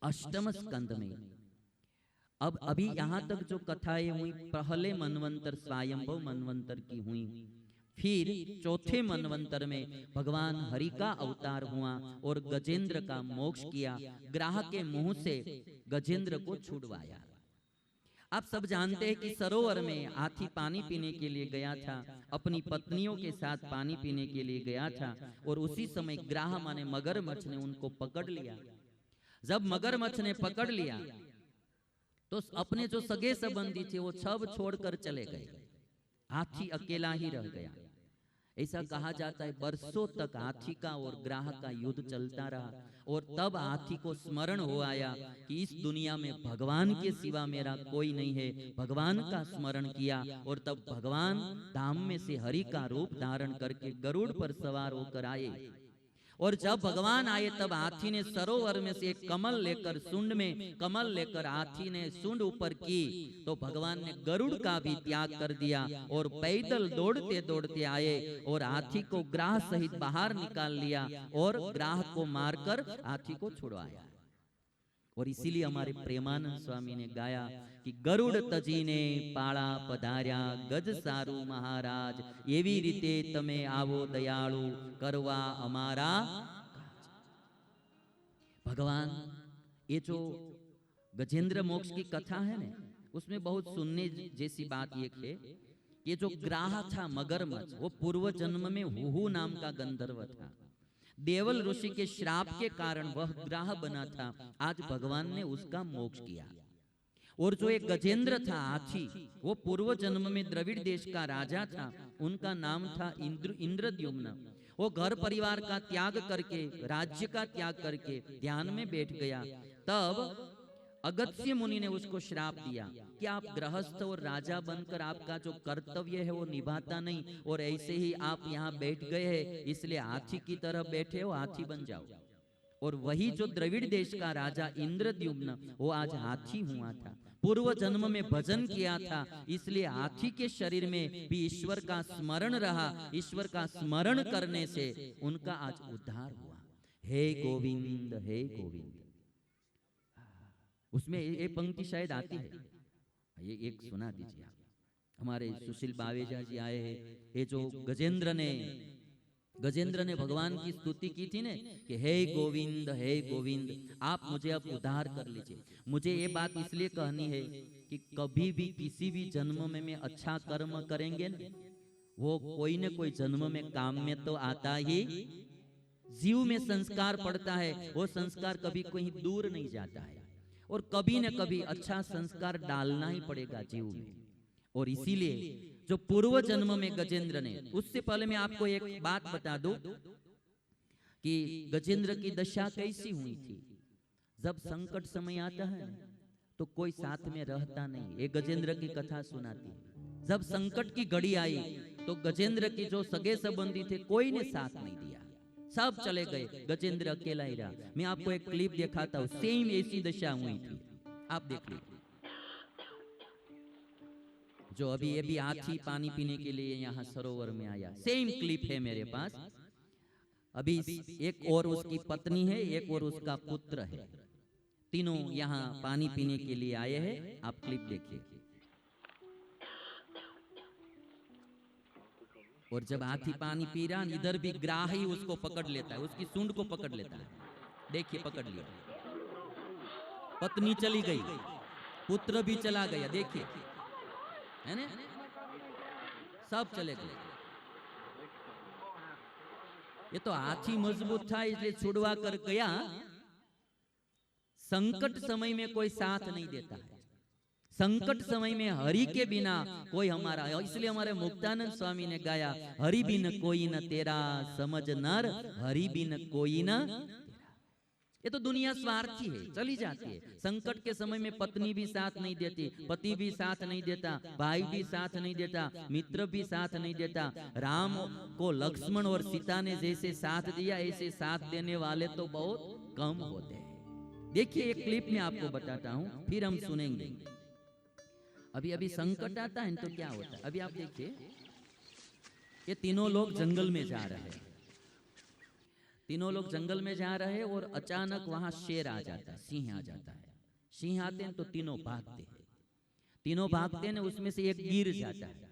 अष्टम स्कंद में। अब अभी यहाँ तक जो कथाएं हुई पहले मनवंतर स्वयंभव मनवंतर की हुई, फिर चौथे मनवंतर में भगवान हरि का अवतार हुआ और गजेंद्र का मोक्ष किया, ग्राह के मुंह से गजेंद्र को छुड़वाया। आप सब जानते हैं कि सरोवर में हाथी पानी पीने के लिए गया था, अपनी पत्नियों के साथ पानी पीने के लिए गया था, और उसी समय ग्राह माने मगरमच्छ ने उनको पकड़ लिया। जब मगरमच्छ ने पकड़ लिया तो अपने जो सगे संबंधी थे वो सब छोड़कर चले गए, हाथी अकेला ही रह गया। ऐसा कहा जाता है बरसों तक हाथी का और ग्राह का युद्ध चलता रहा, और तब हाथी को स्मरण हो आया कि इस दुनिया में भगवान के सिवा मेरा कोई नहीं है। भगवान का स्मरण किया और तब भगवान धाम में से हरि का रूप धारण करके गरुड़ पर सवार होकर आए। और जब भगवान आए तब हाथी ने सरोवर में से एक कमल लेकर, सूंड में कमल लेकर हाथी ने सूंड ऊपर की, तो भगवान ने गरुड़ का भी त्याग कर दिया और पैदल दौड़ते दौड़ते आए और हाथी को ग्राह सहित बाहर निकाल लिया और ग्राह को मारकर हाथी को छुड़वाया। और इसीलिए हमारे प्रेमानंद स्वामी ने गाया कि गरुड़ तजीने पाड़ा पधार्या, गज सारू महाराज, एवी रीते तमे आवो दयालु, करवा हमारा। भगवान ये जो गजेंद्र मोक्ष की कथा है ना, उसमें बहुत सुनने जैसी बात ये है कि जो ग्राह था मगरमच्छ, वो पूर्व जन्म में हुहू नाम का गंधर्व था। देवल ऋषि के श्राप के कारण वह ग्राह बना था, आज भगवान ने उसका मोक्ष किया। और जो एक गजेंद्र था हाथी, वो पूर्व जन्म में द्रविड़ देश का राजा था, उनका नाम था इंद्रद्युम्न। वो घर परिवार का त्याग करके, राज्य का त्याग करके ध्यान में बैठ गया। तब अगस्त्य मुनि ने उसको श्राप दिया कि आप गृहस्थ और राजा बनकर आपका जो कर्तव्य है वो निभाता नहीं, और ऐसे ही आप यहाँ बैठ गए हैं, इसलिए हाथी की तरह बैठे हो, हाथी बन जाओ। और वही जो द्रविड़ देश का राजा इंद्रद्युम्न, वो आज हाथी हुआ था। पूर्व जन्म में भजन किया था, इसलिए हाथी के शरीर में भी ईश्वर का स्मरण रहा। ईश्वर का स्मरण करने से उनका आज उद्धार हुआ। हे गोविंद, हे गोविंद। उसमें ये पंक्ति शायद आती है, ये एक सुना दीजिए आप। हमारे सुशील बावेजा जी आए हैं। ये जो गजेंद्र ने भगवान की स्तुति की थी ने कि हे गोविंद, हे गोविंद, आप मुझे अब उद्धार कर लीजिए। मुझे ये बात इसलिए कहनी है कि कभी भी किसी भी जन्म में अच्छा कर्म करेंगे ना, वो कोई न कोई जन्म में काम में तो आता ही। जीव में संस्कार पड़ता है, वो संस्कार कभी कहीं दूर नहीं जाता है, और कभी न कभी अच्छा संस्कार डालना ही पड़ेगा जीव में। और इसीलिए जो पूर्व जन्म में गजेंद्र ने, उससे पहले मैं आपको एक बात बता दूं कि गजेंद्र की दशा कैसी हुई थी। जब संकट समय आता है तो कोई साथ में रहता नहीं। ये गजेंद्र की कथा सुनाती है। जब संकट की घड़ी आई तो गजेंद्र की जो सगे संबंधी थे, कोई ने साथ नहीं दिया, सब चले गए, गजेंद्र अकेला ही रहा। मैं आपको एक क्लिप दिखाता हूँ, सेम ऐसी दशा हुई थी, आप देख लीजिए। जो अभी ये भी हाथी पानी पीने के लिए यहाँ सरोवर में आया, सेम क्लिप है मेरे पास। अभी एक और उसकी पत्नी है, एक और उसका पुत्र है, तीनों यहाँ पानी पीने के लिए आए हैं। आप क्लिप देखिए। और जब हाथी पानी पी रहा, इधर भी ग्राह ही उसको पकड़ लेता है, उसकी सूंड को पकड़ लेता है। देखिए, पकड़ लिया, पत्नी चली गई, पुत्र भी चला गया, देखिए, है ना, सब चले गए। ये तो हाथी मजबूत था, इसलिए छुड़वा कर गया। संकट समय में कोई साथ नहीं देता है, संकट समय में हरि के बिना कोई हमारा, इसलिए हमारे मुक्तानंद स्वामी ने गाया, हरि बिन कोई न तेरा, समझ नर हरि बिन कोई न तेरा। ये तो दुनिया स्वार्थी है, चली जाती है। संकट के समय में पत्नी भी साथ नहीं देती, पति भी साथ नहीं देता, भाई भी साथ नहीं देता, मित्र भी साथ नहीं देता। राम को लक्ष्मण और सीता ने जैसे साथ दिया, ऐसे साथ देने वाले तो बहुत कम होते हैं। देखिए, एक क्लिप में आपको बताता हूं, फिर हम सुनेंगे। अभी अभी संकट आता है तो क्या होता है, अभी आप देखिए, ये तीनों लोग जंगल में जा रहे हैं। तीनों लोग जंगल में जा रहे और अचानक वहां शेर आ जाता है, सिंह आ जाता है। सिंह आते हैं तो तीनों भागते हैं। तीनों भागते हैं, उसमें से एक गिर जाता है।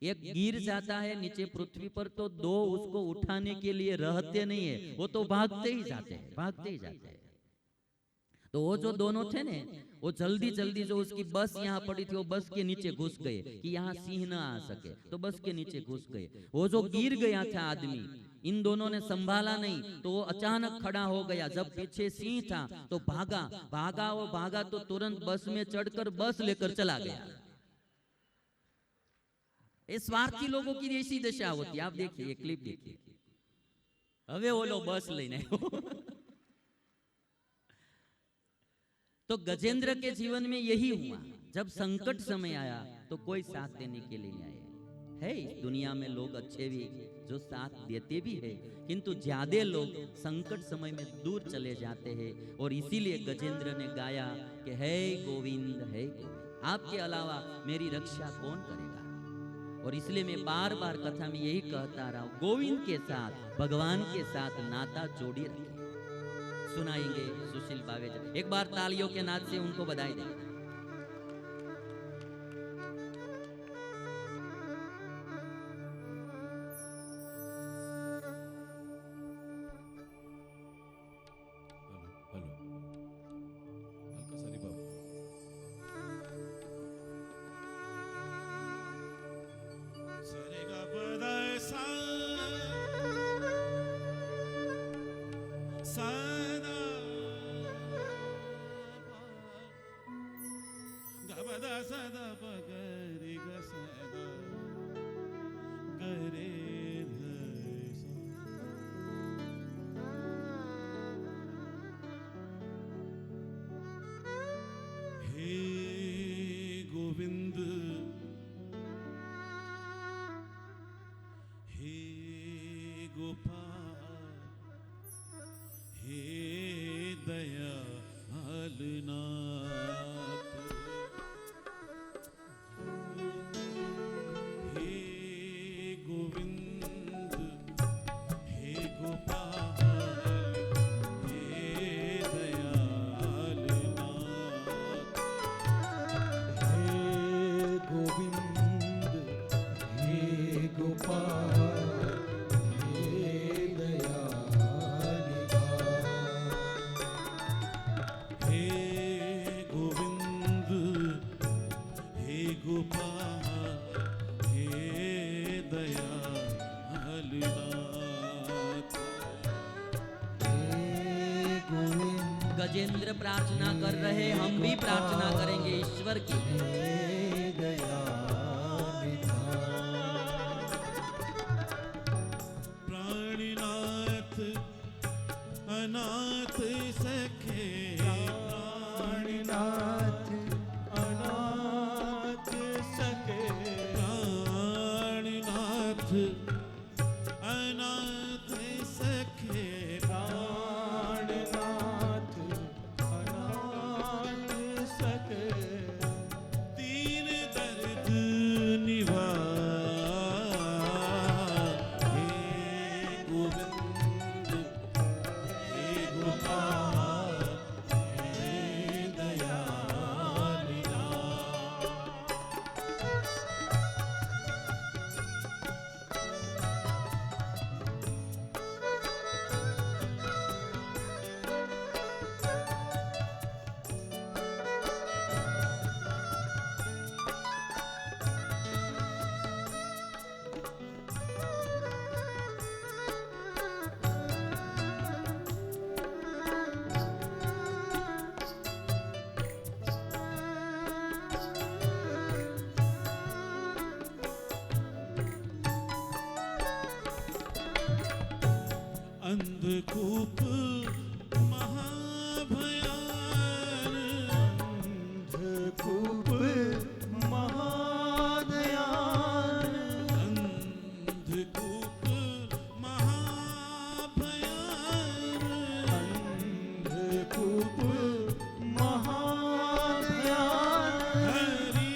एक गिर जाता है नीचे पृथ्वी पर, तो दो उसको उठाने के लिए रहते नहीं है, वो तो भागते ही जाते हैं, भागते ही जाते हैं। तो वो जो दोनों थे ने, वो जल्दी जल्दी जो उसकी बस यहाँ पड़ी थी, वो बस के नीचे घुस गए कि यहाँ सिंह ना आ सके, तो बस के नीचे घुस गए। वो जो गिर गया था आदमी, इन दोनों ने संभाला नहीं, तो वो अचानक खड़ा हो गया। जब पीछे सिंह था तो भागा भागा, वो भागा तो तुरंत बस में चढ़कर बस लेकर चला गया। ये स्वार्थी लोगों की ऐसी दशा होती है। आप देखिए, ये क्लिप देखिए। अबे वो लोग बस लेने तो गजेंद्र के जीवन में यही हुआ। जब संकट समय आया तो कोई साथ देने के लिए नहीं आया है। इस दुनिया में लोग अच्छे भी जो साथ देते भी है, किंतु ज्यादा लोग संकट समय में दूर चले जाते हैं। और इसीलिए गजेंद्र ने गाया कि हे गोविंद, हे गोविंद, आपके अलावा मेरी रक्षा कौन करेगा। और इसलिए मैं बार बार कथा में यही कहता रहा हूं, गोविंद के साथ, भगवान के साथ नाता जोड़ी रखें। सुनाएंगे सुशील बावेजा। एक बार तालियों के नाद से उनको बधाई दें। गजेंद्र प्रार्थना कर रहे, हम भी प्रार्थना करेंगे ईश्वर की। प्राणनाथ अनाथ सखे, प्राणनाथ अनाथ सखे, प्राणनाथ अनाथ सखे, प्राणनाथ अनाथ सखे, दीन दर्द निवार, हे गोविंद, हे गोपाल, हे दयाल नाथ। अंधकूप महाभयान, अंधकूप महादयान, अंधकूप महाभयान, अंधकूप महाभयान, हरि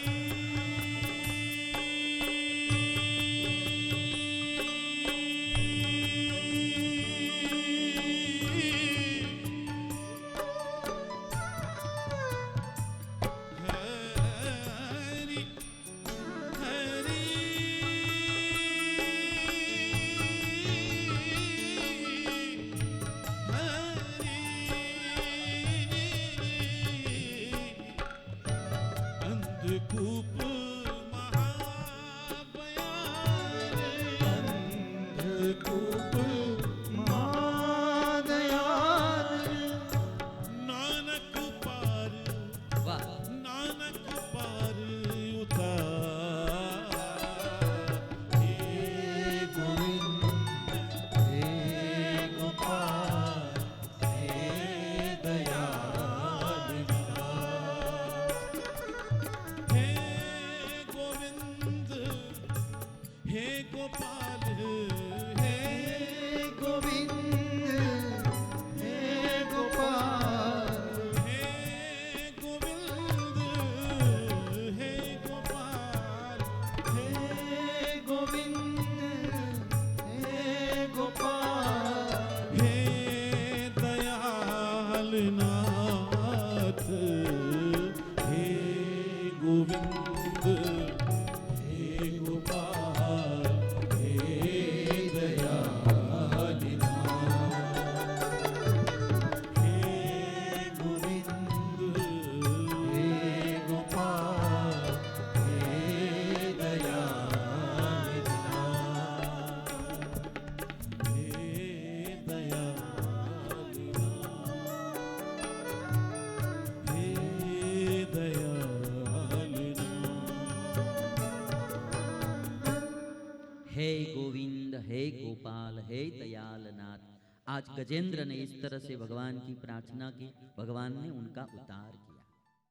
गोपाल हे गोविंद हे गोपाल हे गोविंद हे गोपाल हे गोविंद हे गोपाल हे दयाल नाथ हे गोविंद हे गोपाल हे दयाल नाथ हे गोविंद हे गोपाल हे दयाल नाथ हे दयाल नाथ हे दयाल हे गोविंद हे गोपाल हे दयालनाथ। आज गजेंद्र ने इस तरह से भगवान की प्रार्थना की, भगवान ने उनका उद्धार किया।